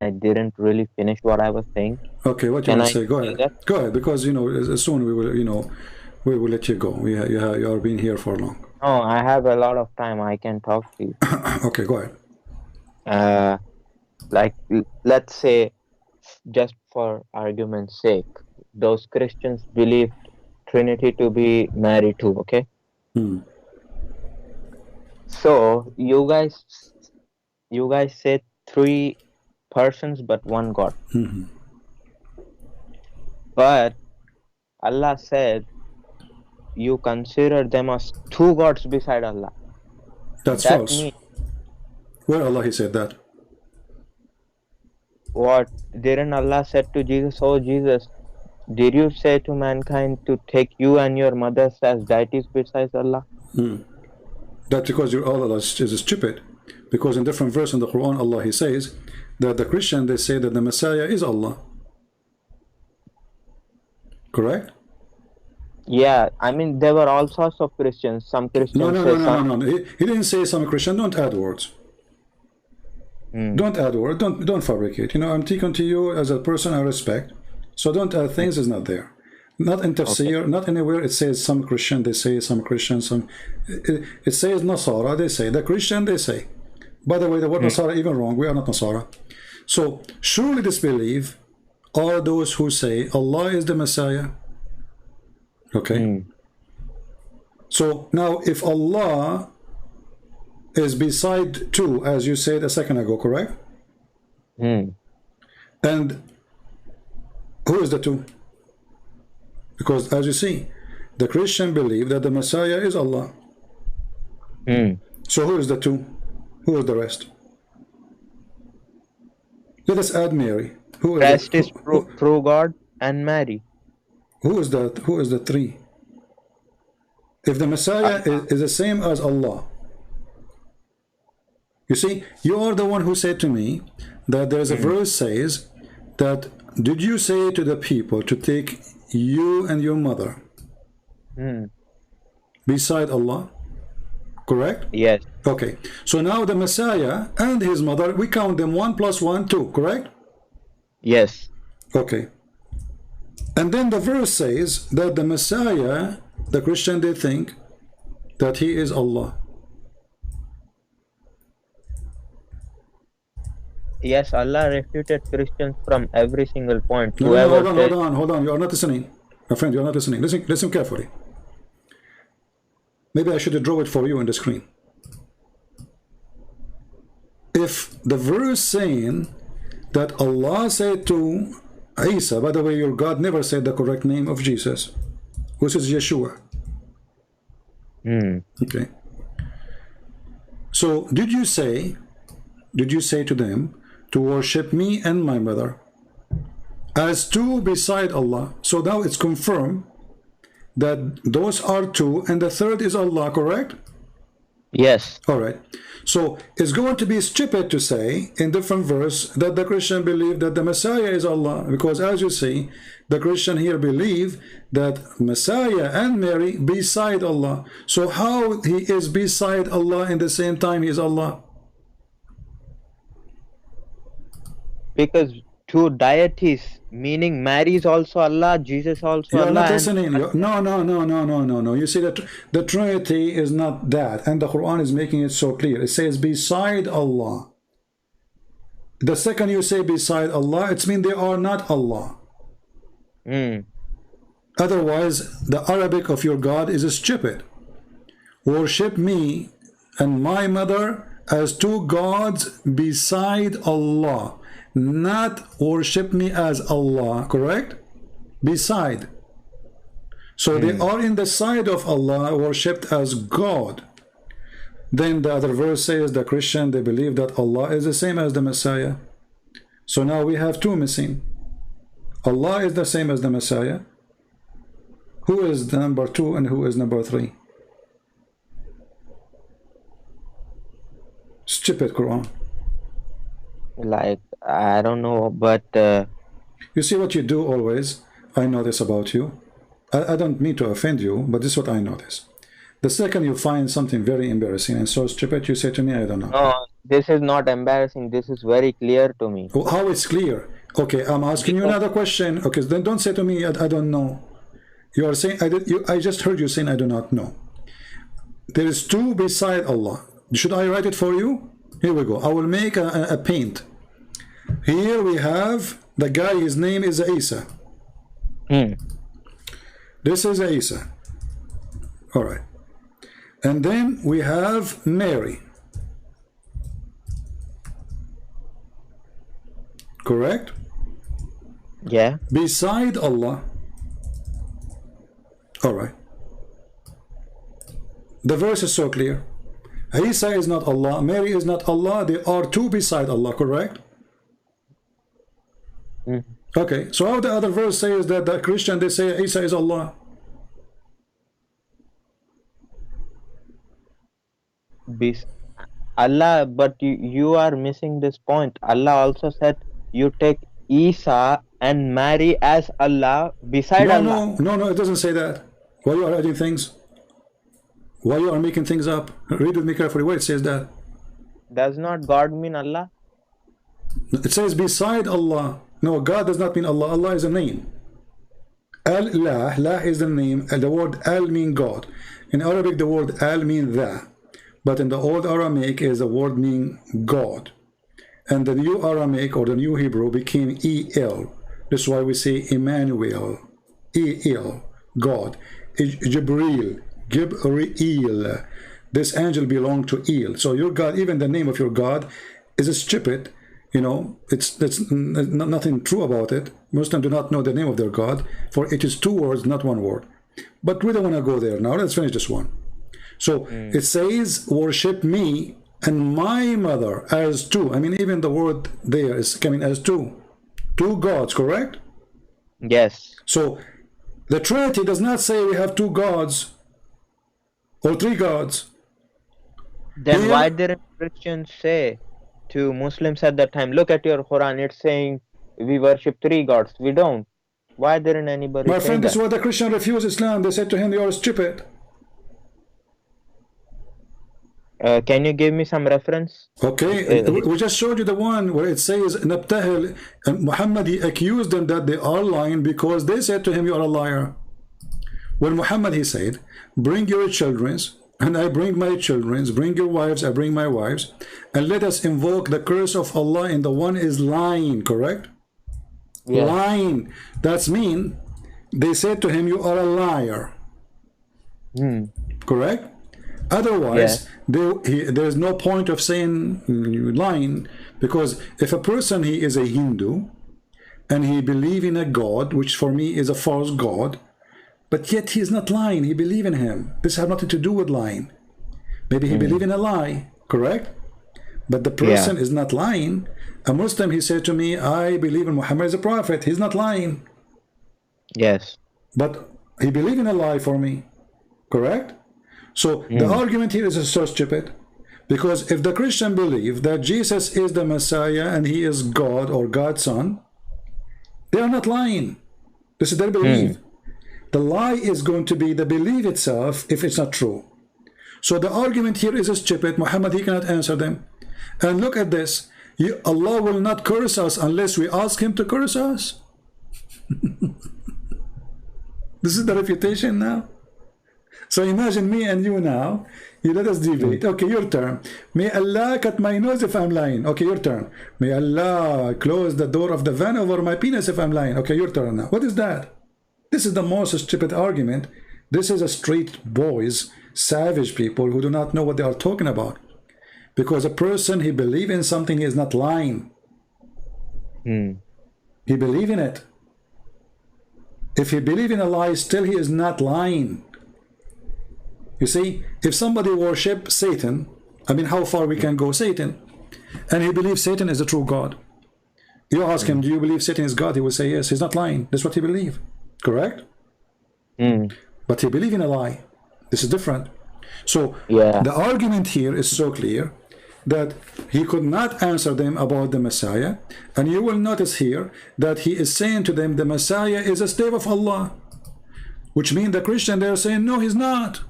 I didn't really finish what I was saying. Okay, what you Can want I to say? Go say ahead. that? Go ahead, because soon we will we will let you go. You are being here for long. No, I have a lot of time. I can talk to you. Okay, go ahead. Like, let's say, just for argument's sake, those Christians believed Trinity to be Mary too, okay? So you guys say three persons but one God. But Allah said you consider them as two gods beside Allah. That's That false. means Where Allah he said that? what? Didn't Allah said to Jesus, "Oh Jesus, did you say to mankind to take you and your mothers as deities besides Allah?" That's because your Allah is stupid. Because in different verse in the Quran, Allah he says that the Christian they say that the Messiah is Allah. Correct? Yeah, I mean there were all sorts of Christians. Some No, Christians no, say no, no, some. no, no. He didn't say some Christian. Don't add words. Don't add words. Don't fabricate. I'm taking to you as a person I respect. So don't add things is not there. Not in tafsir, not anywhere it says some Christian, they say some Christian, some it says Nasara, they say the Christian, they say. By the way, the word Nasara even wrong. We are not Nasara. So surely disbelief are those who say Allah is the Messiah. Okay. So now if Allah is beside two, as you said a second ago, correct? And who is the two? Because as you see, the Christian believe that the Messiah is Allah. So who is the two? Who is the rest? Let us add Mary. Who is Rest the, is true God and Mary. who is that? Who is the three? If the Messiah is the same as Allah, you see, you are the one who said to me that there is a verse says that did you say to the people to take you and your mother beside Allah? Correct? Yes. Okay. So now the Messiah and his mother, we count them 1 + 1, 2, correct? Yes. Okay. And then the verse says that the Messiah, the Christian, they think that he is Allah. Yes, Allah refuted Christians from every single point. No, Whoever said, hold on. You are not listening. My friend, you are not listening. Listen carefully. Maybe I should draw it for you on the screen. If the verse saying that Allah said to Isa, by the way, your God never said the correct name of Jesus, which is Yeshua. Okay. So did you say to them to worship me and my mother as two beside Allah? So now it's confirmed that those are two and the third is Allah, correct? yes. All right. So it's going to be stupid to say in different verse that the Christian believe that the Messiah is Allah, because as you see, the Christian here believe that Messiah and Mary beside Allah. So how he is beside Allah in the same time he is Allah? Because two deities, meaning Mary is also Allah, Jesus also You are Allah. not And listening. No. You see that the Trinity is not that, and the Quran is making it so clear. It says beside Allah. The second you say beside Allah, it means they are not Allah. Otherwise, the Arabic of your God is stupid. Worship me and my mother as two gods beside Allah. Not worship me as Allah, correct? Beside. So they are in the side of Allah, worshipped as God. Then the other verse says the Christian, they believe that Allah is the same as the Messiah. So now we have two missing. Allah is the same as the Messiah. Who is the number two and who is number three? Stupid Quran. like, I don't know, but You see what you do always? I know this about you. I don't mean to offend you, but this is what I notice. The second you find something very embarrassing and so stupid, you say to me, I don't know. No, this is not embarrassing. This is very clear to me. Oh, how it's clear? Okay, I'm asking you another question. Okay, then don't say to me, I don't know. You are saying, I just heard you saying, I do not know. There is two beside Allah. Should I write it for you? Here we go. I will make a paint. Here we have the guy, his name is Isa. This is Isa. All right. And then we have Mary. Correct? Yeah. Beside Allah. All right. The verse is so clear. Isa is not Allah, Mary is not Allah, they are two beside Allah, correct? Okay, so how the other verse says that the Christian, they say Isa is Allah? Allah, but you are missing this point. Allah also said you take Isa and Mary as Allah beside Allah. No, it doesn't say that. Why you are adding things? Why you are making things up? Read with me carefully where it says that. Does not God mean Allah? It says beside Allah. No, God does not mean Allah. Allah is a name. Al-lah, lah is the name. The word al means God. In Arabic, the word al means the. But in the old Aramaic, is the word mean God. And the new Aramaic or the new Hebrew became El. That's why we say Emmanuel. El, God. Jibril. Gibreel. This angel belonged to El. So your God, even the name of your God is a stupid. You know, it's nothing true about it. Muslims do not know the name of their God, for it is two words, not one word. But we don't want to go there now. Let's finish this one. So it says, worship me and my mother as two. I mean, even the word there is coming as two. Two gods, correct? Yes. So the Trinity does not say we have two gods or three gods. Then why didn't Christians say to Muslims at that time, look at your Quran, it's saying we worship three gods? We don't. Why didn't anybody My say friend, that? this is why the Christian refused Islam. They said to him, you are stupid. Can you give me some reference? Okay, we just showed you the one where it says Nabtahil, and Muhammad, he accused them that they are lying because they said to him, you are a liar. When Muhammad, he said, bring your children and I bring my children, bring your wives, I bring my wives, and let us invoke the curse of Allah, and the one is lying, correct? Yeah. Lying. That's mean they said to him, you are a liar. Correct? Otherwise, there's no point of saying lying, because if a person, he is a Hindu and he believes in a God, which for me is a false God, but yet he is not lying, he believes in him. This has nothing to do with lying. Maybe he believes in a lie, correct? But the person is not lying. A Muslim, he said to me, I believe in Muhammad as a prophet. He's not lying. Yes. But he believes in a lie for me, correct? So the argument here is so stupid, because if the Christian believe that Jesus is the Messiah and he is God or God's son, they are not lying. This is their belief. The lie is going to be the belief itself if it's not true. So the argument here is stupid. Muhammad, he cannot answer them. And look at this. Allah will not curse us unless we ask him to curse us. This is the refutation now. So imagine me and you now. You let us debate. Okay, your turn. May Allah cut my nose if I'm lying. Okay, your turn. May Allah close the door of the van over my penis if I'm lying. Okay, your turn now. What is that? This is the most stupid argument. This is a street boys, savage people who do not know what they are talking about. Because a person, he believes in something, he is not lying. He believes in it. If he believes in a lie, still he is not lying. You see, if somebody worships Satan, I mean, how far we can go, Satan, and he believes Satan is the true God. You ask him, do you believe Satan is God? He will say yes. He's not lying. That's what he believes. Correct? But he believes in a lie. This is different. So the argument here is so clear that he could not answer them about the Messiah. And you will notice here that he is saying to them, the Messiah is a slave of Allah. which means the Christian, they're saying, no, he's not.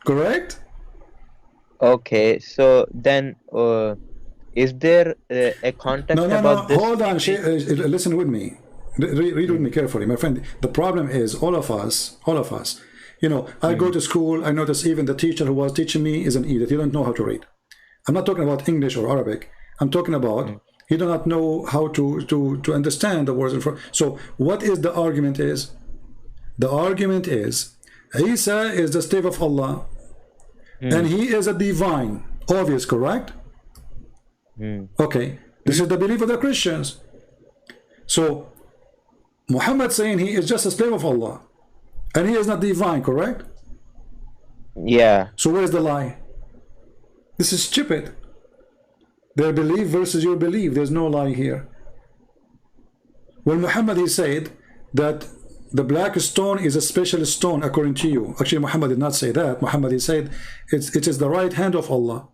Correct? Okay, so then is there a context No, no, no. about this? Hold on. Listen with me. Read with me carefully, my friend. The problem is all of us. You know, I go to school. I notice even the teacher who was teaching me is an idiot. He don't know how to read. I'm not talking about English or Arabic. I'm talking about he do not know how to understand the words in front. So what is the argument is? The argument is Isa is the slave of Allah, and he is a divine. Obvious, correct? Okay, this is the belief of the Christians. So Muhammad saying he is just a slave of Allah and he is not divine, correct? Yeah. So where is the lie? This is stupid. Their belief versus your belief. There's no lie here. When Muhammad he said that the black stone is a special stone according to you. Actually Muhammad did not say that. Muhammad he said it is the right hand of Allah.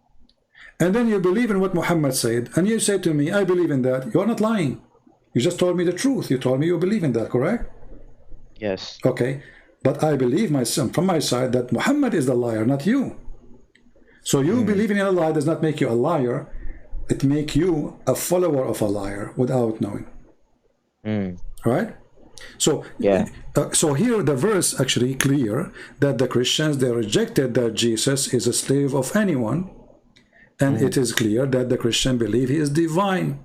And then you believe in what Muhammad said, and you say to me, I believe in that. You're not lying. You just told me the truth. You told me you believe in that, correct? Yes. Okay. But I believe from my side that Muhammad is the liar, not you. So you believing in a lie does not make you a liar. It makes you a follower of a liar without knowing. Right? So, yeah. So here the verse actually clear that the Christians, they rejected that Jesus is a slave of anyone. And it is clear that the Christian believe he is divine.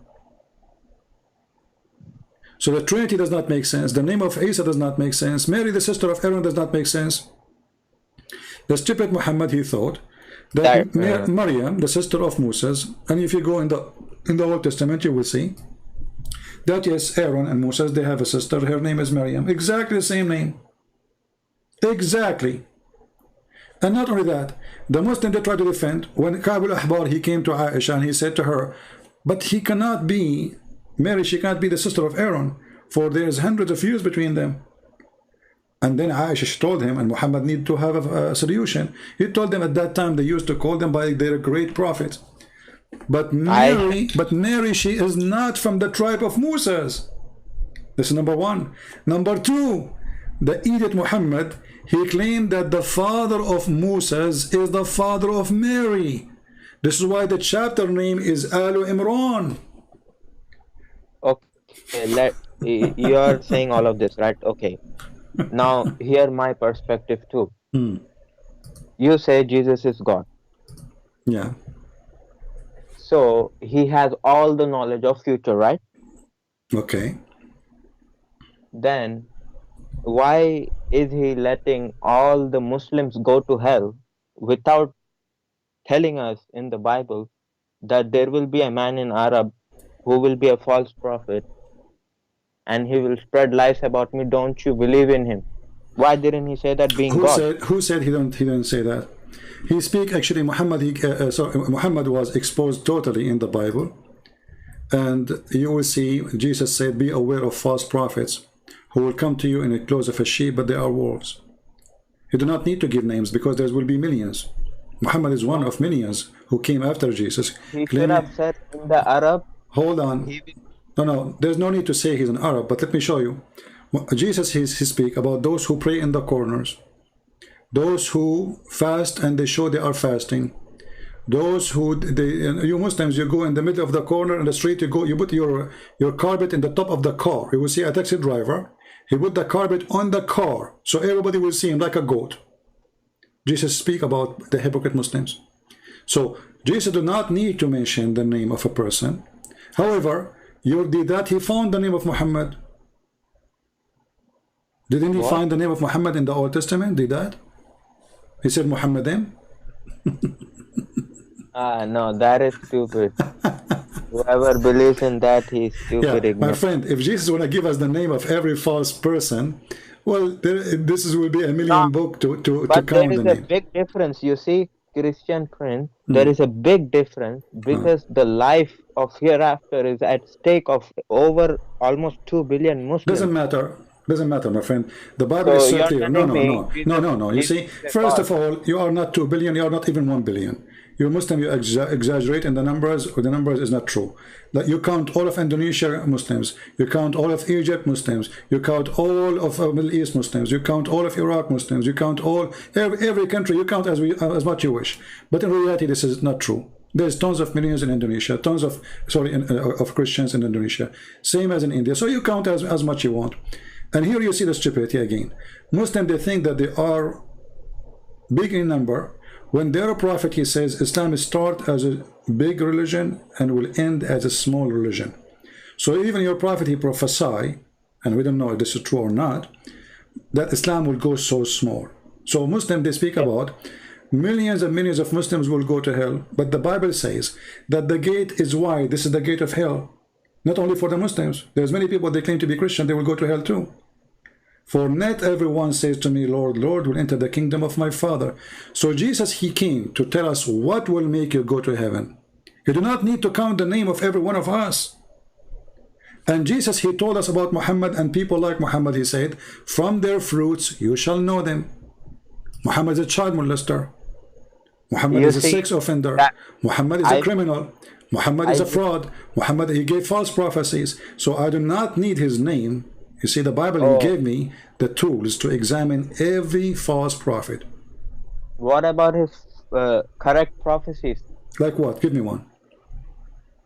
So the Trinity does not make sense. The name of Isa does not make sense. Mary, the sister of Aaron, does not make sense. The stupid Muhammad, he thought that Maryam, the sister of Moses, and if you go in the Old Testament, you will see that yes, Aaron and Moses, they have a sister. Her name is Maryam. Exactly the same name. Exactly. And not only that, the Muslim they try to defend. When Ka'b al-Ahbar, he came to Aisha and he said to her, but he cannot be, Mary, she can't be the sister of Aaron, for there is hundreds of years between them. And then Aisha told him, and Muhammad need to have a solution. He told them at that time they used to call them by their great prophet. But Mary, she is not from the tribe of Moses. This is number one. Number two, the idiot Muhammad, he claimed that the father of Moses is the father of Mary. This is why the chapter name is Alu Imran. Okay, you are saying all of this, right? Okay. Now, hear my perspective too. You say Jesus is God. Yeah. So, he has all the knowledge of future, right? Okay. Then, why is he letting all the Muslims go to hell without telling us in the Bible that there will be a man in Arab who will be a false prophet and he will spread lies about me? Don't you believe in him? Why didn't he say that being God? Who said he didn't say that? He speak actually Muhammad. Muhammad was exposed totally in the Bible, and you will see Jesus said, "Be aware of false prophets who will come to you in the clothes of a sheep, but they are wolves." You do not need to give names because there will be millions. Muhammad is one of millions who came after Jesus. He should have said in the Arab. Hold on. No, there's no need to say he's an Arab, but let me show you. Jesus, he speak about those who pray in the corners, those who fast and they show they are fasting, those who you Muslims, you go in the middle of the corner in the street, you put your carpet in the top of the car. You will see a taxi driver, he put the carpet on the car so everybody will see him like a goat. Jesus speak about the hypocrite Muslims. So Jesus do not need to mention the name of a person. However, did that he found the name of Muhammad. Didn't he find the name of Muhammad in the Old Testament? Did that? He said Muhammadim? No, that is stupid. Whoever believes in that, he's stupid. Yeah, my friend, if Jesus want to give us the name of every false person, well, this will be a million book to count the name. But there is a big difference. You see, Christian friend, there is a big difference because the life of hereafter is at stake of over almost 2 billion Muslims. Doesn't matter, my friend. The Bible is so clear. No. You see, first of all, you are not 2 billion, you are not even 1 billion. you Muslim, you exaggerate in the numbers, or the numbers is not true. That you count all of Indonesia Muslims, you count all of Egypt Muslims, you count all of Middle East Muslims, you count all of Iraq Muslims, you count all every country, you count as much you wish. But in reality, this is not true. There's tons of millions in Indonesia, tons of of Christians in Indonesia, same as in India. So you count as much you want. And here you see the stupidity again. Muslims, they think that they are big in number, when their prophet, he says Islam start as a big religion and will end as a small religion. So even your prophet, he prophesy, and we don't know if this is true or not, that Islam will go so small. So Muslims, they speak about millions and millions of Muslims will go to hell, but the Bible says that the gate is wide. This is the gate of hell, not only for the Muslims. There's many people, they claim to be Christian, they will go to hell too. For not everyone says to me, Lord, Lord, will enter the kingdom of my Father. So Jesus, he came to tell us what will make you go to heaven. You do not need to count the name of every one of us. And Jesus, he told us about Muhammad and people like Muhammad. He said, from their fruits you shall know them. Muhammad is a child molester. Muhammad is a sex offender. Muhammad is a criminal. Muhammad is a fraud. Muhammad, he gave false prophecies. So I do not need his name. You see, the Bible, he gave me the tools to examine every false prophet. What about his correct prophecies? Like what? Give me one.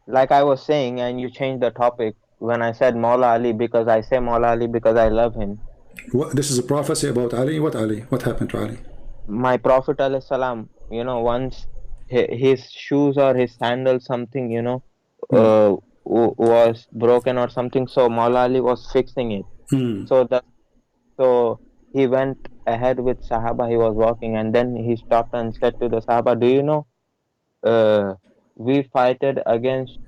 Like I was saying, and you changed the topic when I said Maula Ali, because I say Maula Ali because I love him. What, this is a prophecy about Ali? What Ali? What happened to Ali? My Prophet alayhi salam, you know, once his shoes or his sandals, something, you know, was broken or something, so Maula Ali was fixing it. So he went ahead with Sahaba. He was walking, and then he stopped and said to the Sahaba, do you know, we fighted against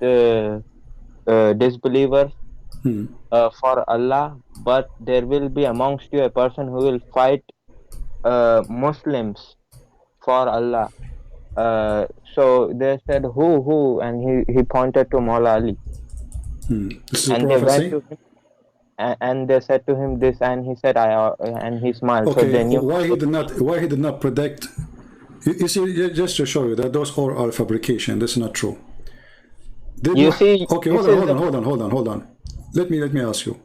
disbelievers for Allah, but there will be amongst you a person who will fight Muslims for Allah. So they said, who? And he pointed to Maula Ali. This is and a they prophecy? went to him, and they said to him this, and he said, and he smiled. Okay, so they knew why he did not predict? You see, just to show you that those all are fabrication. That's not true. Okay, hold on. Let me ask you.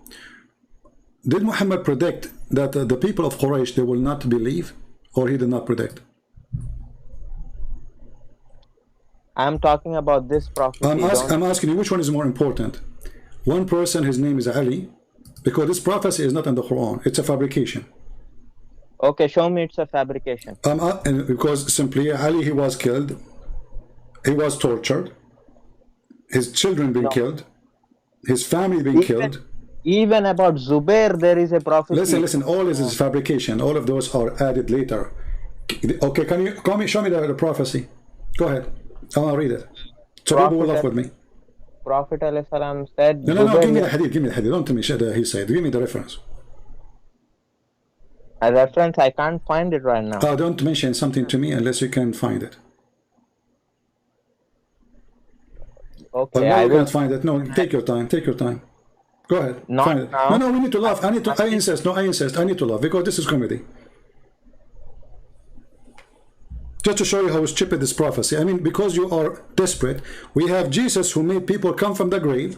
Did Muhammad predict that the people of Quraysh, they will not believe, or he did not predict? I'm talking about this prophecy. I'm asking you, which one is more important? One person, his name is Ali, because this prophecy is not in the Quran. It's a fabrication. Okay, show me it's a fabrication. Because simply Ali, he was killed, he was tortured, his children being killed, his family being killed. Even about Zubair, there is a prophecy. Listen, all this is fabrication. All of those are added later. Okay, can you show me the prophecy? Go ahead. I want to read it. So people will laugh with me. Prophet ﷺ said, No, give me the hadith. Don't tell me he said. Give me the reference. A reference, I can't find it right now. Don't mention something to me unless you can find it. Okay, no, you can't find it. No, take your time. Go ahead. Find it. Now. No, we need to laugh. I insist. I need to laugh because this is comedy. Just to show you how stupid this prophecy. I mean, because you are desperate. We have Jesus who made people come from the grave.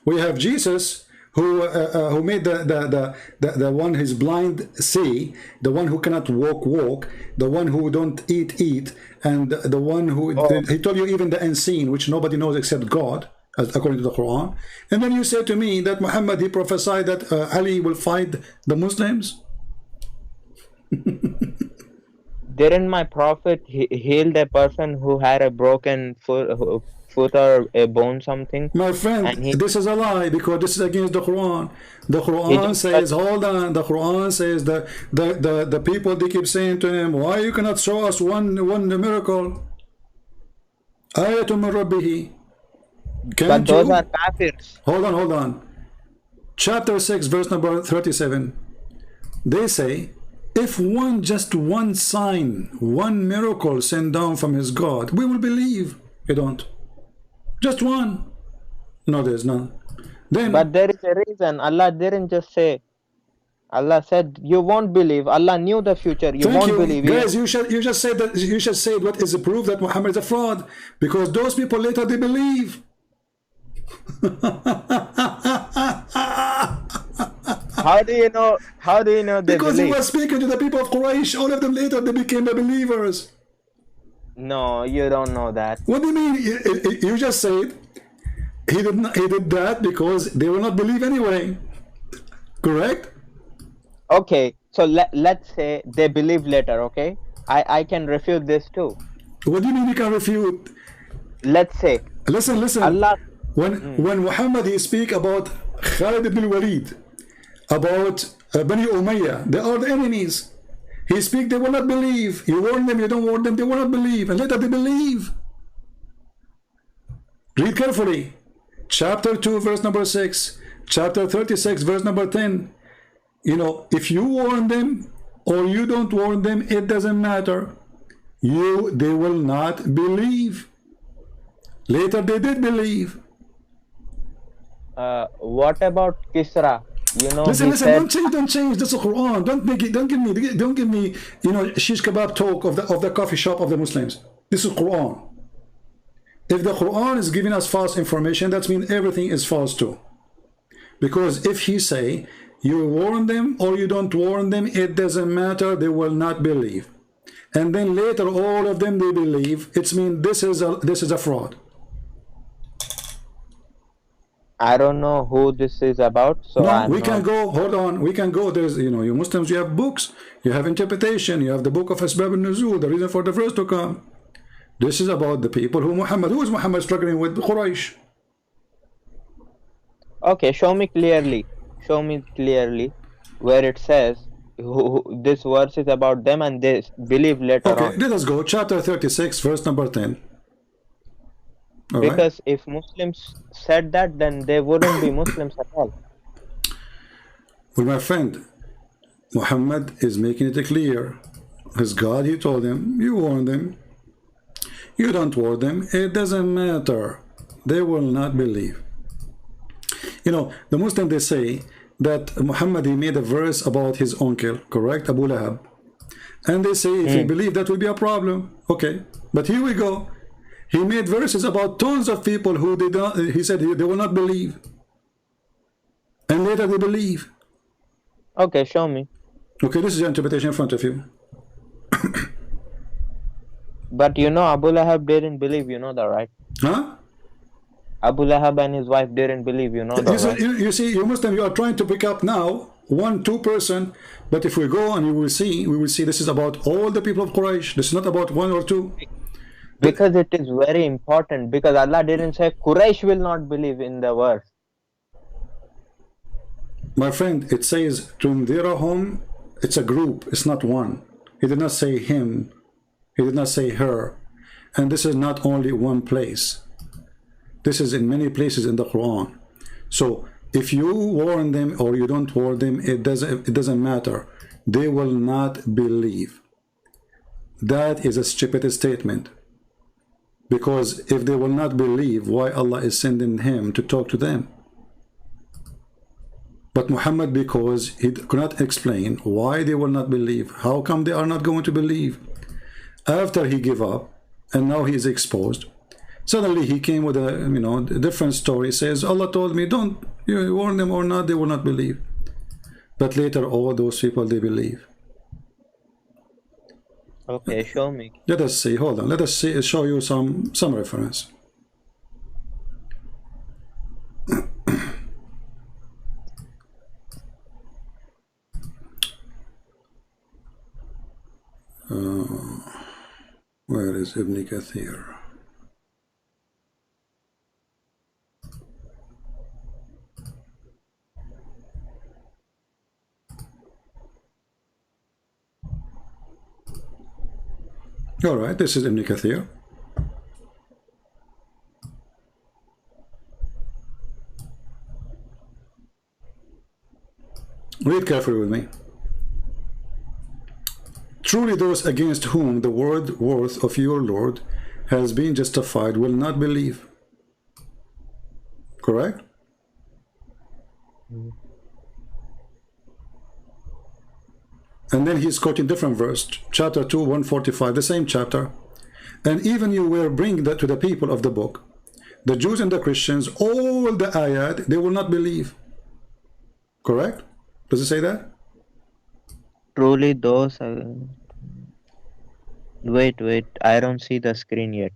We have Jesus who made the one who's blind see, the one who cannot walk, the one who don't eat, and the one who he told you even the unseen, which nobody knows except God, according to the Quran. And then you say to me that Muhammad, he prophesied that Ali will fight the Muslims. Didn't my prophet healed a person who had a broken foot or a bone, something? My friend, this is a lie, because this is against the Quran. The Quran says, hold on, the Quran says that the people, they keep saying to him, why you cannot show us one miracle? Ayatun min Rabbihi. But those are kafirs. Hold on. Chapter 6, verse number 37. They say, if just one sign, one miracle sent down from his God, we will believe. You don't. Just one. No, there's none. Then, but there is a reason. Allah didn't just say Allah said you won't believe. Allah knew the future. You Thank won't you, believe. guys. You just said that. You just said what is the proof that Muhammad is a fraud, because those people later they believe. How do you know? How do you know they Because believe? he was speaking to the people of Quraysh. All of them later they became the believers. No, you don't know that. What do you mean? You just said he did not. He did that because they will not believe anyway. Correct? Okay, so let's say they believe later. Okay, I can refute this too. What do you mean you can refute? Let's say Listen. Allah. When Muhammad he speak about Khalid ibn Walid, about Bani Umayyah, they are the enemies. He speak, they will not believe. You warn them, you don't warn them, they will not believe. And later they believe. Read carefully. Chapter 2, verse number 6. Chapter 36, verse number 10. You know, if you warn them or you don't warn them, it doesn't matter. They will not believe. Later they did believe. What about Kisra? You know, Listen, said, don't change. This is Quran. Don't give me, you know, shish kebab talk of the coffee shop of the Muslims. This is Quran. If the Quran is giving us false information, that means everything is false too. Because if he say you warn them or you don't warn them, it doesn't matter. They will not believe. And then later all of them they believe. It means this is a fraud. I don't know who this is about, so no, we can go. Hold on, we can go. There's, you know, you Muslims, you have books, you have interpretation, you have the book of Asbab al-Nuzul, the reason for the verse to come. This is about the people who is Muhammad struggling with? Quraysh. Okay, show me clearly where it says this verse is about them and they believe later on. Okay, let us go. Chapter 36, verse number 10. All because right. if Muslims said that, then they wouldn't be Muslims at all. Well, my friend, Muhammad is making it clear. His God, he told them, you warn them. You don't warn them. It doesn't matter. They will not believe. You know, the Muslims, they say that Muhammad, he made a verse about his uncle, correct? Abu Lahab. And they say if you believe, that will be a problem. Okay, but here we go. He made verses about tons of people who did not, he said they will not believe. And later they believe. Okay, show me. Okay, this is your interpretation in front of you. But you know, Abu Lahab didn't believe, you know that, right? Huh? Abu Lahab and his wife didn't believe, you know that, right? You see, you Muslim, you are trying to pick up now 1-2%, but if we go and we will see this is about all the people of Quraysh. This is not about 1 or 2. Because it is very important, because Allah didn't say Quraysh will not believe in the verse. My friend, it says Tundirahum, it's a group, it's not one. He did not say him, he did not say her. And this is not only one place. This is in many places in the Quran. So if you warn them or you don't warn them, it doesn't matter. They will not believe. That is a stupid statement. Because if they will not believe, why Allah is sending him to talk to them? But Muhammad, because he could not explain why they will not believe, how come they are not going to believe? After he gave up, and now he is exposed, suddenly he came with a, you know, a different story. He says, Allah told me, don't, you warn them or not, they will not believe. But later, all those people, they believe. Okay, show me. Let us see, hold on, let us see, show you some reference. Where is Ibn Kathir? All right, this is Ibn Kathir. Read carefully with me. Truly those against whom the word worth of your Lord has been justified will not believe. Correct? And then he's quoting different verse, chapter 2, 145, the same chapter. And even you will bring that to the people of the book, the Jews and the Christians, all the ayat, they will not believe. Correct? Does it say that? Truly those... Wait, I don't see the screen yet.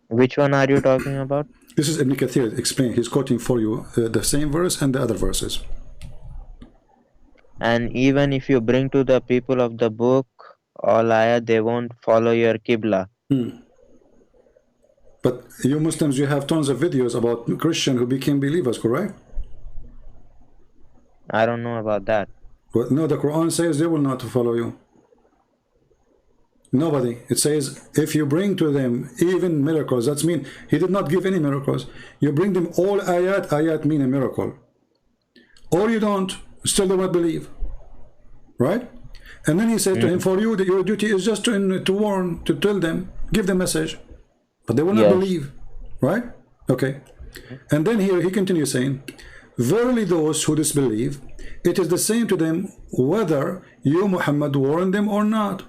Which one are you talking about? This is Ibn Kathir explain. He's quoting for you the same verse and the other verses. And even if you bring to the people of the book all ayat, they won't follow your Qibla. But you Muslims, you have tons of videos about Christians who became believers, correct? I don't know about that. Well, no, the Quran says they will not follow you. Nobody. It says if you bring to them even miracles, that's mean he did not give any miracles. You bring them all ayat, ayat mean a miracle. Or you don't, still they won't believe. Right? And then he said to him, for you, that your duty is just to warn, to tell them, give the message. But they will not believe. Right? Okay. And then here he continues saying, verily those who disbelieve, it is the same to them whether you, Muhammad, warn them or not.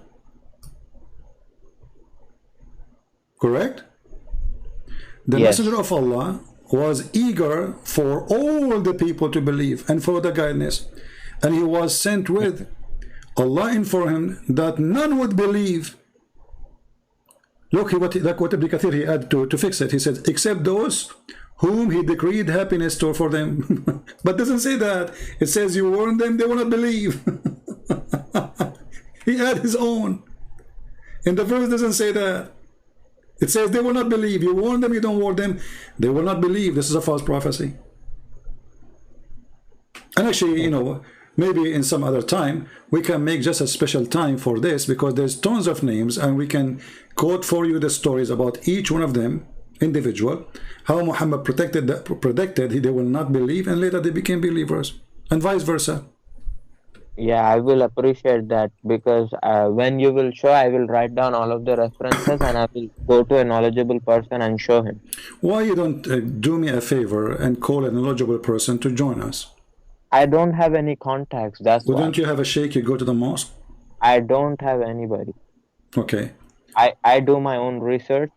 Correct? The Messenger of Allah was eager for all the people to believe and follow the guidance. And he was sent with. Allah informed him that none would believe. Look, what Ibn Kathir he had to fix it. He said, except those whom he decreed happiness for them. But doesn't say that. It says you warn them, they will not believe. He had his own. And the verse doesn't say that. It says they will not believe. You warn them, you don't warn them, they will not believe. This is a false prophecy. And actually, you know, maybe in some other time we can make just a special time for this, because there's tons of names and we can quote for you the stories about each one of them individual, how Muhammad predicted they will not believe, and later they became believers, and vice versa. Yeah, I will appreciate that, because when you will show, I will write down all of the references and I will go to a knowledgeable person and show him. Why you don't do me a favor and call a knowledgeable person to join us? I don't have any contacts, that's why. Don't you have a sheikh you go to the mosque? I don't have anybody. Okay. I do my own research.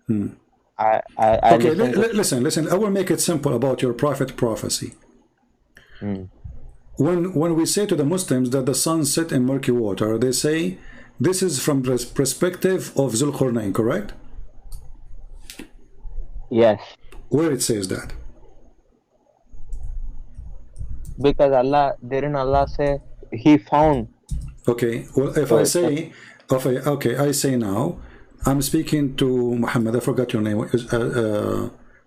Okay, listen, I will make it simple about your prophet prophecy. When we say to the Muslims that the sun set in murky water, they say this is from the perspective of Zulqarnain, correct? Yes. Where it says that? Because didn't Allah say he found? Okay, well, if I say, okay, I say now, I'm speaking to Muhammad, I forgot your name,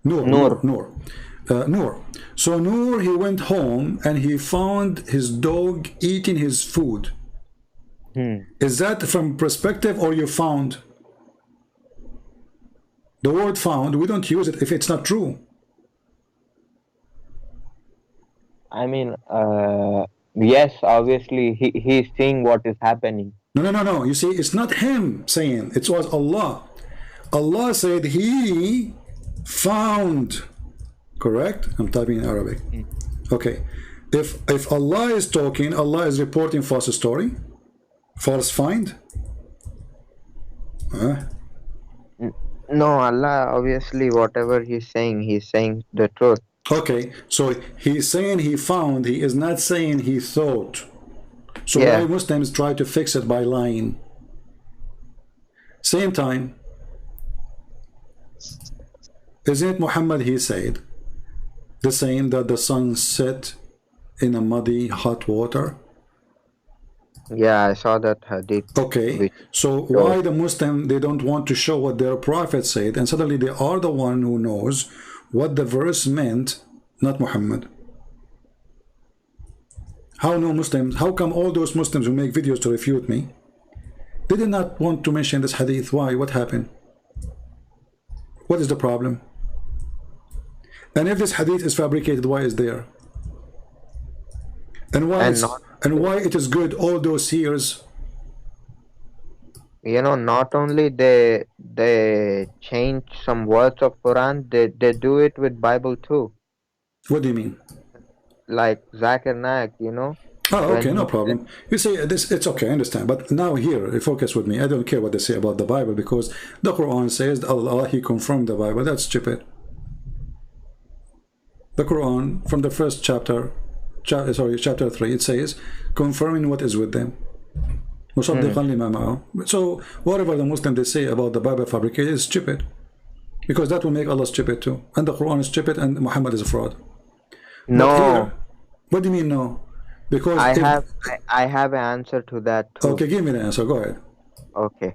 Nour. Nour. So Nour, he went home and he found his dog eating his food. Is that from perspective or you found? The word found, we don't use it if it's not true. I mean, yes, obviously he's seeing what is happening. No. You see, it's not him saying, it was Allah. Allah said he found. Correct? I'm typing in Arabic. Okay. If Allah is talking, Allah is reporting false story? False find? No, Allah, obviously, whatever he's saying the truth. Okay, so he's saying he found, he is not saying he thought. So why Muslims try to fix it by lying? Same time, isn't it Muhammad, he said the same, that the sun set in a muddy hot water? Yeah, I saw that hadith. Okay, so why the Muslim, they don't want to show what their prophet said, and suddenly they are the one who knows what the verse meant, not Muhammad? How no Muslims, how come all those Muslims who make videos to refute me, they did not want to mention this hadith? Why? What happened? What is the problem? And if this hadith is fabricated, why is there? And why it is good all those years? You know, not only they change some words of Quran, they do it with Bible too. What do you mean? Like Zakir Naik, you know? Oh, when okay, no he problem. You see, this it's okay, I understand. But now here, focus with me. I don't care what they say about the Bible because the Quran says that Allah, He confirmed the Bible. That's stupid. The Quran, from the first chapter, chapter 3, it says, confirming what is with them. So whatever the Muslim they say about the Bible fabricated is stupid. Because that will make Allah stupid too. And the Quran is stupid and Muhammad is a fraud. No, But here, what do you mean no? Because I have an answer to that too. Okay, give me the answer. Go ahead. Okay.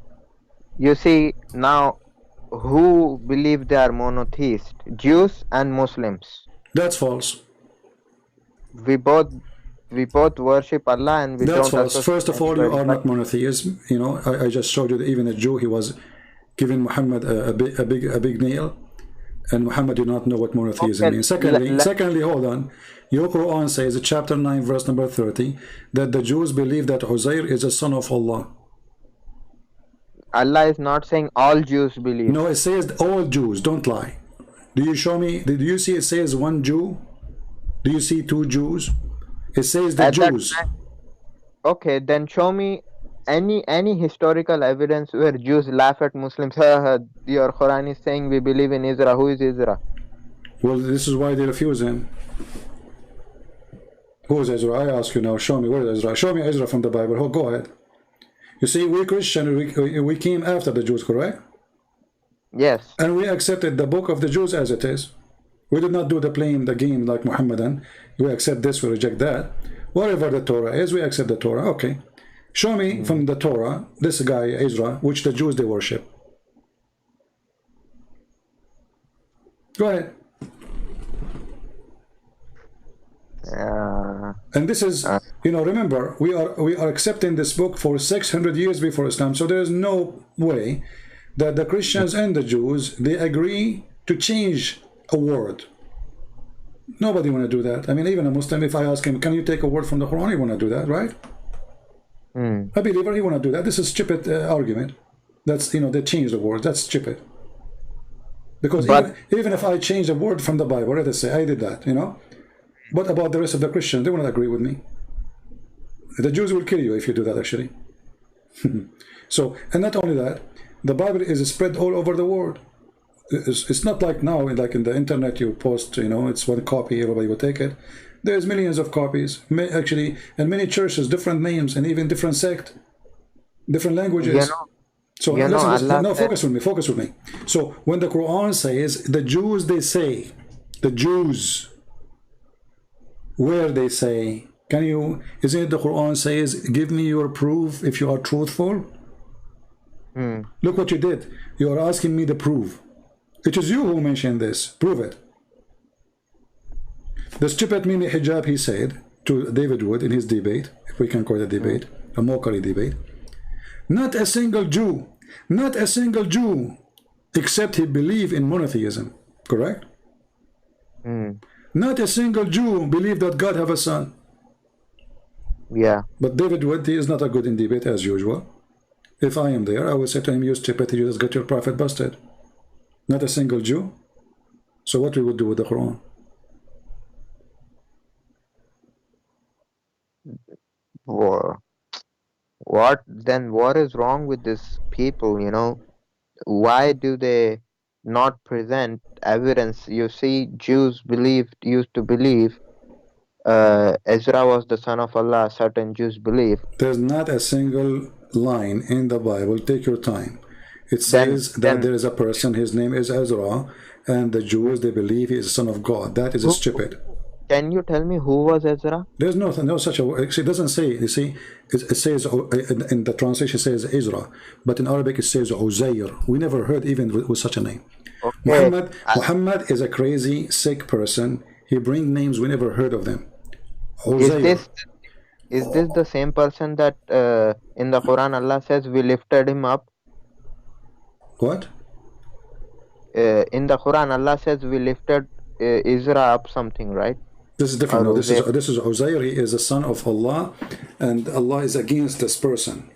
You see, now who believe they are monotheist? Jews and Muslims. That's false. We both worship Allah and we That's don't false. First of all, you are not monotheist. You know, I just showed you that even a Jew, he was giving Muhammad a big nail, and Muhammad did not know what monotheism means. Secondly, hold on. Your Quran says, chapter 9, verse number 30, that the Jews believe that Uzair is a son of Allah. Allah is not saying all Jews believe. No, it says all Jews. Don't lie. Do you show me? Did you see it says one Jew? Do you see two Jews? It says the Jews. Okay, then show me any historical evidence where Jews laugh at Muslims. Your Quran is saying we believe in Israel. Who is Israel? Well, this is why they refuse him. Who is Israel? I ask you now. Show me where is Israel. Show me Israel from the Bible. Oh, go ahead. You see, we Christian, we came after the Jews, correct? Yes. And we accepted the book of the Jews as it is. We did not do the game like Muhammadan. We accept this, we reject that. Whatever the Torah is, we accept the Torah. Okay. Show me from the Torah, this guy, Israel, which the Jews, they worship. Go ahead. And this is, you know, remember, we are accepting this book for 600 years before Islam. So there is no way that the Christians and the Jews, they agree to change a word. Nobody want to do that. I mean, even a Muslim, if I ask him, can you take a word from the Quran, he want to do that, right? A believer, he want to do that. This is stupid argument. That's, you know, they change the word. That's stupid. Because even if I change a word from the Bible, let us say I did that, you know. What about the rest of the Christians? They will not agree with me. The Jews will kill you if you do that, actually. So, and not only that, the Bible is spread all over the world. It's not like now, like in the internet, you post, you know, it's one copy, everybody will take it. There's millions of copies, actually, and many churches, different names, and even different sect, different languages. You know, so listen, no, focus with me. So when the Quran says, the Jews, they say, the Jews, where they say, can you, isn't it the Quran says, give me your proof if you are truthful? Look what you did. You are asking me the proof. It is you who mentioned this. Prove it. The stupid mini hijab, he said to David Wood in his debate, if we can call it a debate, a mockery debate, not a single Jew, except he believed in monotheism. Correct? Not a single Jew believed that God have a son. Yeah. But David Wood, he is not a good in debate as usual. If I am there, I will say to him, you stupid, you just got your prophet busted. Not a single Jew. So what we would do with the Quran? What then? What is wrong with these people? You know, why do they not present evidence? You see, Jews used to believe Ezra was the son of Allah. Certain Jews believe. There's not a single line in the Bible. Take your time. It says that there is a person, his name is Ezra, and the Jews, they believe he is the son of God. That is stupid. Can you tell me who was Ezra? There's no such a word. It doesn't say, you see, it says, in the translation it says Ezra, but in Arabic it says Uzair. We never heard even with such a name. Okay. Muhammad is a crazy, sick person. He brings names we never heard of them. Is this the same person that in the Quran Allah says we lifted him up? What? In the Quran Allah says we lifted Ezra up something, right? This is different. No, this is Uzair. He is a son of Allah, and Allah is against this person.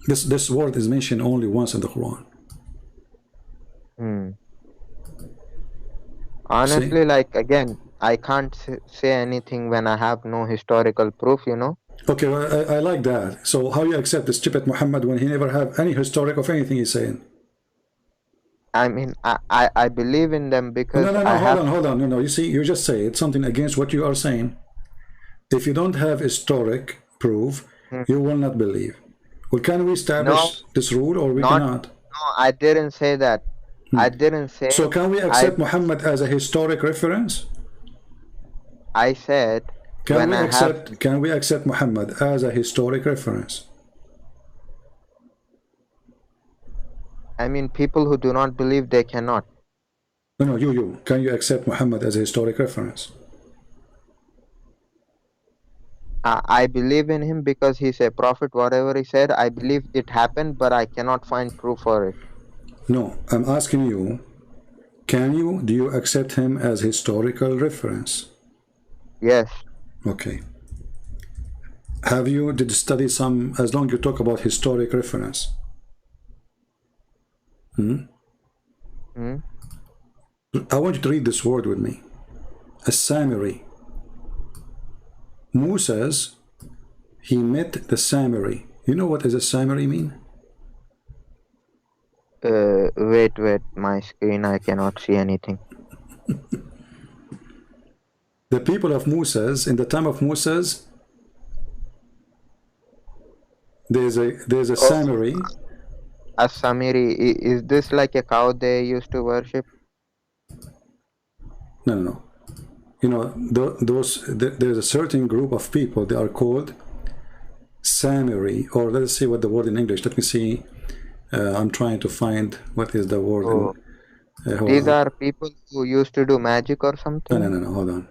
This word is mentioned only once in the Quran. Honestly, like again, I can't say anything when I have no historical proof, you know. Okay, well, I like that. So how you accept the stupid Muhammad when he never have any historic of anything he's saying? I mean, I believe in them No, because no, I no, hold have. on, hold on. No, no, you see, you just say it's something against what you are saying. If you don't have historic proof, Hmm. you will not believe. Well, can we No, establish this rule or we not. cannot? No, I didn't say that. I didn't say. So can we I accept Muhammad as a historic reference? I said when I have. Can we accept Muhammad as a historic reference? I mean, people who do not believe they cannot. No, no, you. Can you accept Muhammad as a historic reference? I believe in him because he's a prophet. Whatever he said, I believe it happened, but I cannot find proof for it. No, I'm asking you, do you accept him as historical reference? Yes. Okay. Did you study some, as long you talk about historic reference? Hmm? I want you to read this word with me. A Samiri. Mu says he met the Samiri. You know what does a Samiri mean? Wait, my screen, I cannot see anything. The people of Musa's, in the time of Musa's, there's a Oh, Samiri. a Samiri, is this like a cow they used to worship? No, no, no. You know, there's a certain group of people, they are called Samiri, or let's see what the word in English. Let me see. I'm trying to find what is the word in. Oh, Hold these on. are people who used to do magic or No, no, something? no, no. Hold on.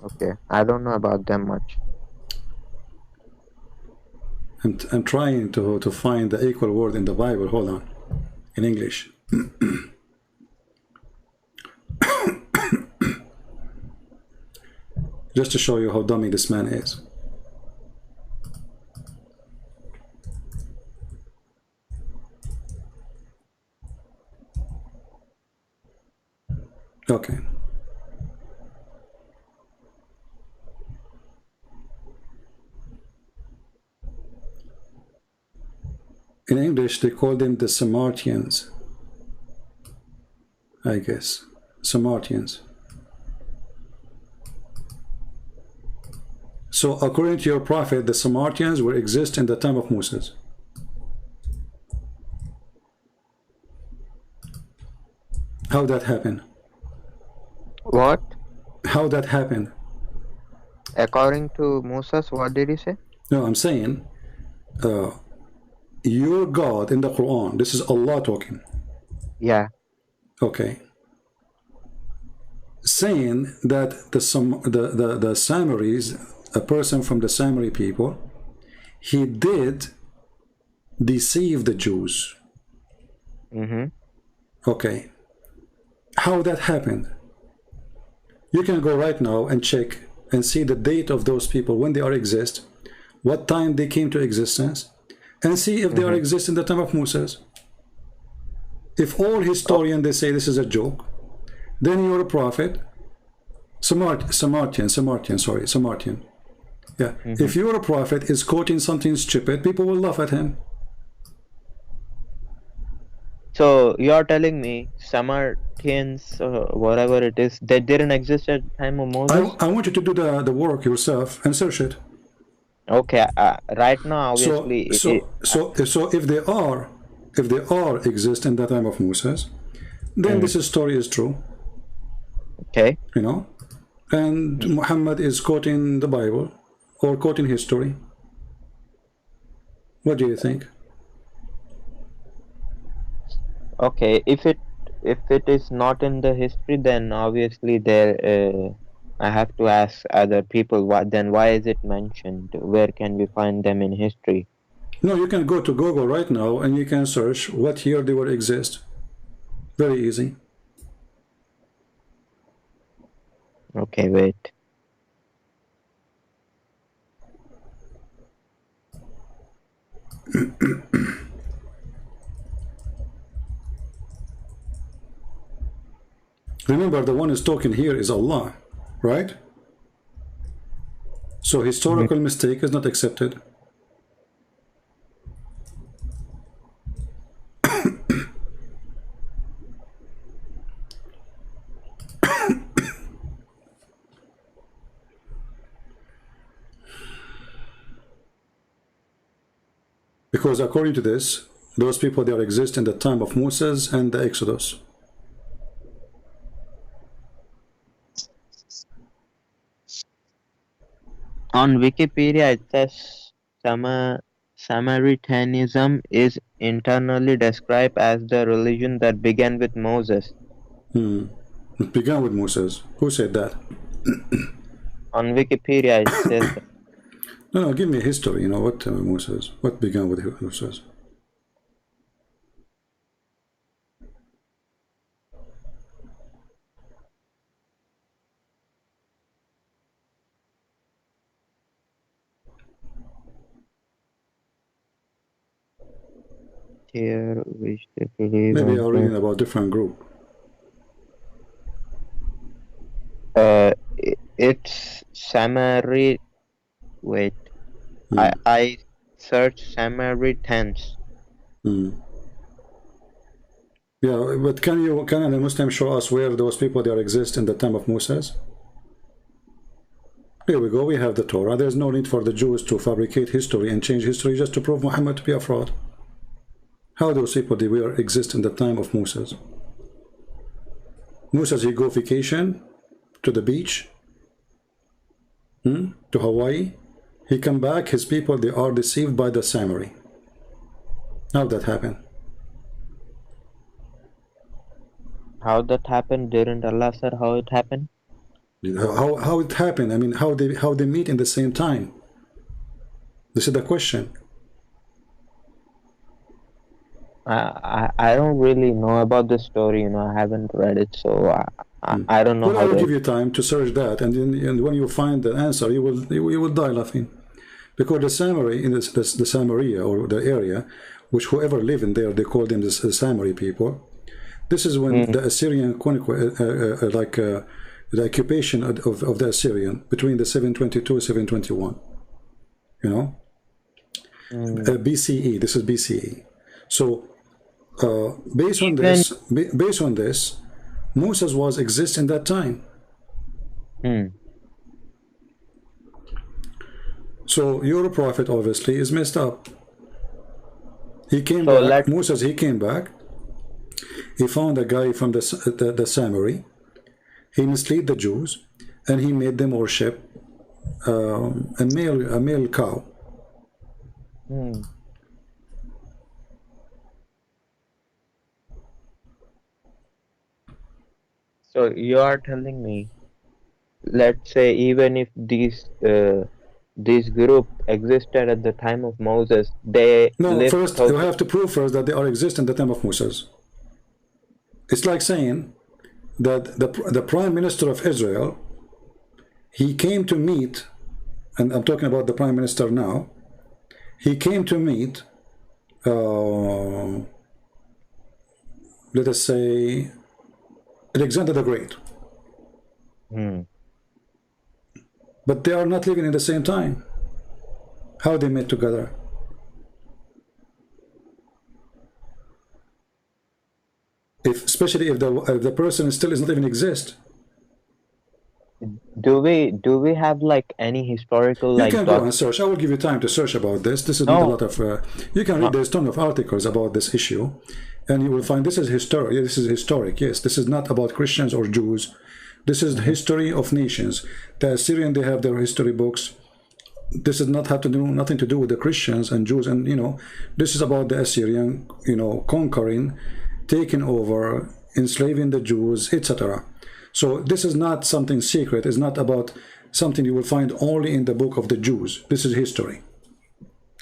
Okay, I don't know about them much. I'm trying to find the equal word in the Bible. Hold on. In English. Just to show you how dummy this man is. Okay. In English, they call them the Samartians. I guess. Samartians. So according to your prophet, the Samartians will exist in the time of Moses. How that happened? What? How that happened? According to Moses, what did he say? No, I'm saying your God in the Quran, this is Allah talking. Yeah. Okay. Saying that the Samaris, a person from the Samari people, he did deceive the Jews. Mm-hmm. Okay. How that happened? You can go right now and check and see the date of those people, when they are exist, what time they came to existence, and see if they are exist in the time of Moses. If all historians they say this is a joke, then you're a prophet. Samartian. Yeah. If you're a prophet is quoting something stupid, people will laugh at him. So you're telling me Samaritans, whatever it is, they didn't exist at the time of Moses? I want you to do the work yourself and search it. Okay, right now, So obviously, if they are exist in the time of Moses, then this story is true. okay. You know, and Muhammad is quoting the Bible or quoting history. What do you think? Okay, if it is not in the history, then obviously I have to ask other people why is it mentioned? Where can we find them in history? No, you can go to Google right now and you can search what year they will exist. Very easy. Okay, wait. Remember, the one who's talking here is Allah, right? So historical mistake is not accepted. Because according to this, those people, they exist in the time of Moses and the Exodus. On Wikipedia, it says Samaritanism is internally described as the religion that began with Moses. It began with Moses. Who said that? On Wikipedia, it says that. No, give me history. You know what Moses? What began with Moses? Here, which they believe Maybe in. you're reading about different group. It's Samarit. Wait, I search Samaritans. Yeah, but can a Muslim show us where those people there exist in the time of Moses? Here we go. We have the Torah. There's no need for the Jews to fabricate history and change history just to prove Muhammad to be a fraud. How those people they were exist in the time of Moses? Moses, he go vacation to the beach, to Hawaii. He come back. His people, they are deceived by the Samari. How that happen? How that happened? Didn't Allah said how it happened? How it happened? I mean, how they meet in the same time? This is the question. I don't really know about the story. You know, I haven't read it, so I don't know. Well, how I will give you time to search that, and when you find the answer, you will die laughing, because the Samari in the Samaria, or the area, which whoever live in there, they call them the Samari people. This is when the Assyrian conquest, the occupation of the Assyrian between the 722 and 721. You know, BCE. This is BCE. So based on this, Moses was exist in that time. So your prophet obviously is messed up. He came back. Moses, he came back. He found a guy from the Samari. He misled the Jews, and he made them worship a male cow. So you are telling me, let's say, even if this group existed at the time of Moses, they first you have to prove first that they are exist in the time of Moses. It's like saying that the Prime Minister of Israel, he came to meet, and I'm talking about the Prime Minister now, he came to meet, let us say, Alexander the Great. But they are not living in the same time. How they met together? Especially if the person still does not even exist. Do we have like any historical? You can go and search. I will give you time to search about this. This is not a lot of. You can read. There's a ton of articles about this issue, and you will find this is historic. This is historic. Yes, this is not about Christians or Jews. This is the history of nations. The Assyrian, they have their history books. This does not have to do nothing to do with the Christians and Jews, and this is about the Assyrian, conquering, taking over, enslaving the Jews, etc. So this is not something secret. It's not about something you will find only in the book of the Jews. This is history.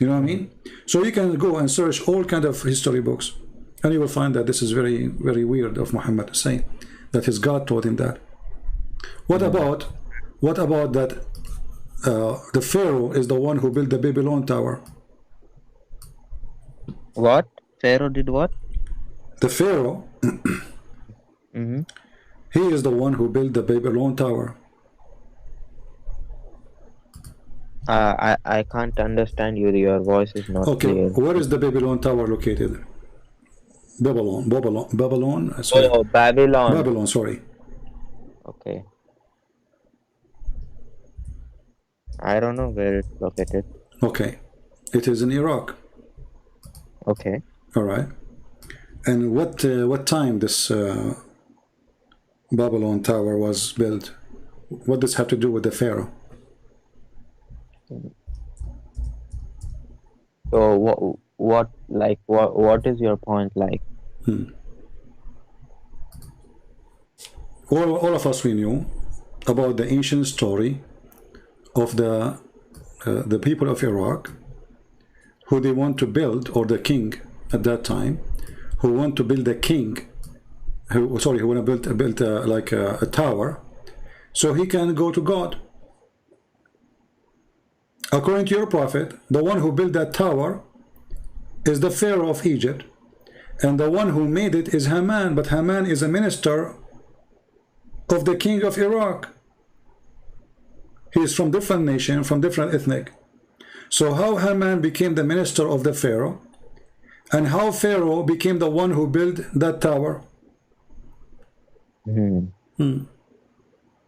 You know what I mean? So you can go and search all kind of history books, and you will find that this is very, very weird of Muhammad to say that his God taught him that. What about that the Pharaoh is the one who built the Babylon Tower? What? Pharaoh did what? The Pharaoh, He is the one who built the Babylon Tower. I can't understand you. Your voice is not Okay, clear. where is the Babylon Tower located? Babylon, sorry. Oh, Babylon. Babylon, sorry. Okay. I don't know where it's located. Okay. It is in Iraq. Okay. All right. And what time this Babylon Tower was built? What does it have to do with the Pharaoh? So what is your point like? All of us, we knew about the ancient story of the people of Iraq, who they want to build, or the king at that time, who want to build a king, who want to build like a tower, so he can go to God. According to your prophet, the one who built that tower is the Pharaoh of Egypt, and the one who made it is Haman, but Haman is a minister of the king of Iraq. He is from different nation, from different ethnic. So how Haman became the minister of the Pharaoh, and how Pharaoh became the one who built that tower?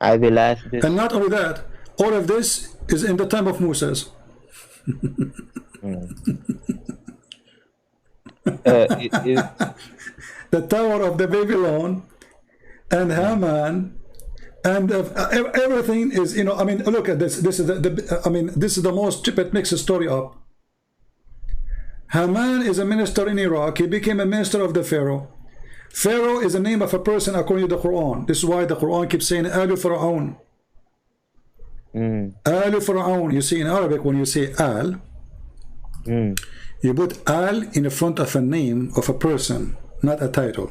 I will ask this. And not only that, all of this is in the time of Moses. The tower of the Babylon and Haman and everything is, I mean, look at this. This is this is the most stupid mixed story up. Haman is a minister in Iraq. He became a minister of the Pharaoh. Pharaoh is the name of a person according to the Quran. This is why the Quran keeps saying Al Fir'aun. Al Fir'aun. You see in Arabic, when you say Al, you put Al in the front of a name of a person, not a title.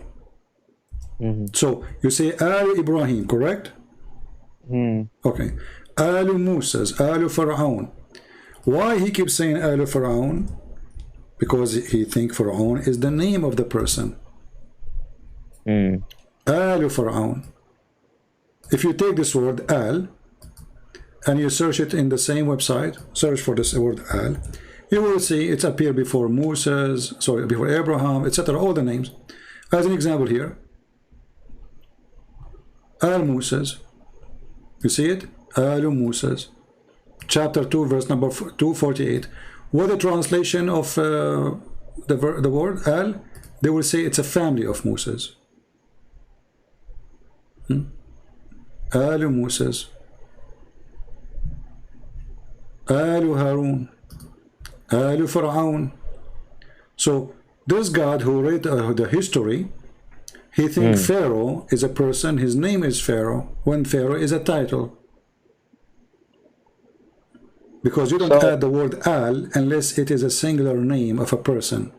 So you say Al Ibrahim, correct? Okay. Al Musa, Al Fir'aun. Why he keeps saying Al Fir'aun? Because he thinks Fir'aun is the name of the person. Al Fir'aun. If you take this word Al and you search it in the same website, search for this word Al, you will see it's appeared before Moses, sorry, before Abraham, etc. All the names. As an example here, Al Moses. You see it? Al Moses. Chapter 2, verse number 248. What the translation of the word Al? They will say it's a family of Moses. Al Moses. Al Harun. Al Fir'aun. So this God who read the history, he thinks Pharaoh is a person, his name is Pharaoh, when Pharaoh is a title. Because you don't add the word Al unless it is a singular name of a person.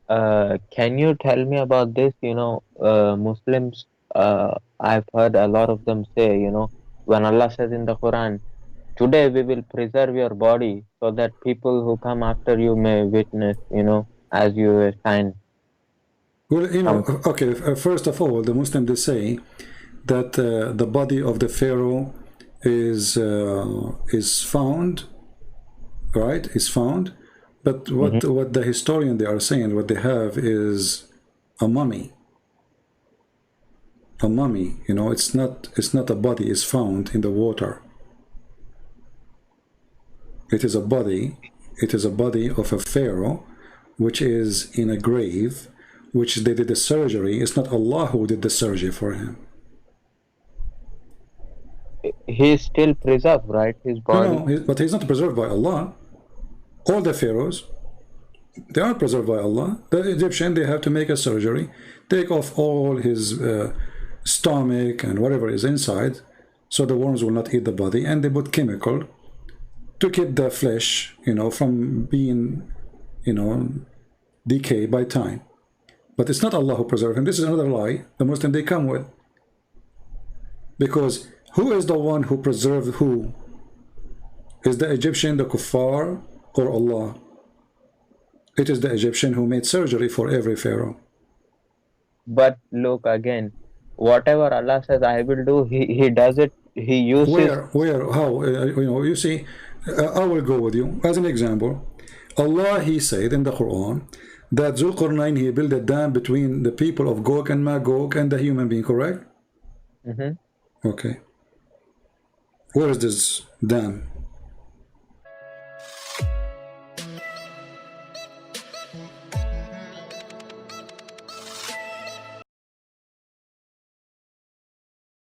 Can you tell me about this? Muslims, I've heard a lot of them say, when Allah says in the Quran, today we will preserve your body so that people who come after you may witness, as you sign. Well, okay, first of all, the Muslims, they say that the body of the Pharaoh is found, right? Is found, but what the historian they are saying, what they have is a mummy. A mummy, it's not a body is found in the water. It is a body. It is a body of a Pharaoh, which is in a grave, which they did the surgery. It's not Allah who did the surgery for him. He is still preserved, right? His body. No, but he's not preserved by Allah. All the pharaohs, they are preserved by Allah. The Egyptian, they have to make a surgery, take off all his stomach and whatever is inside, so the worms will not eat the body, and they put chemical to keep the flesh, from being, decay by time. But it's not Allah who preserved him. This is another lie the Muslim they come with. Because who is the one who preserved who? Is the Egyptian the kuffar or Allah? It is the Egyptian who made surgery for every pharaoh. But look again, whatever Allah says I will do, he does it. He uses. Where, how? You see, I will go with you. As an example, Allah, He said in the Quran that Zulqarnain, he built a dam between the people of Gog and Magog and the human being, correct? Mhm. Okay. Where is this dam?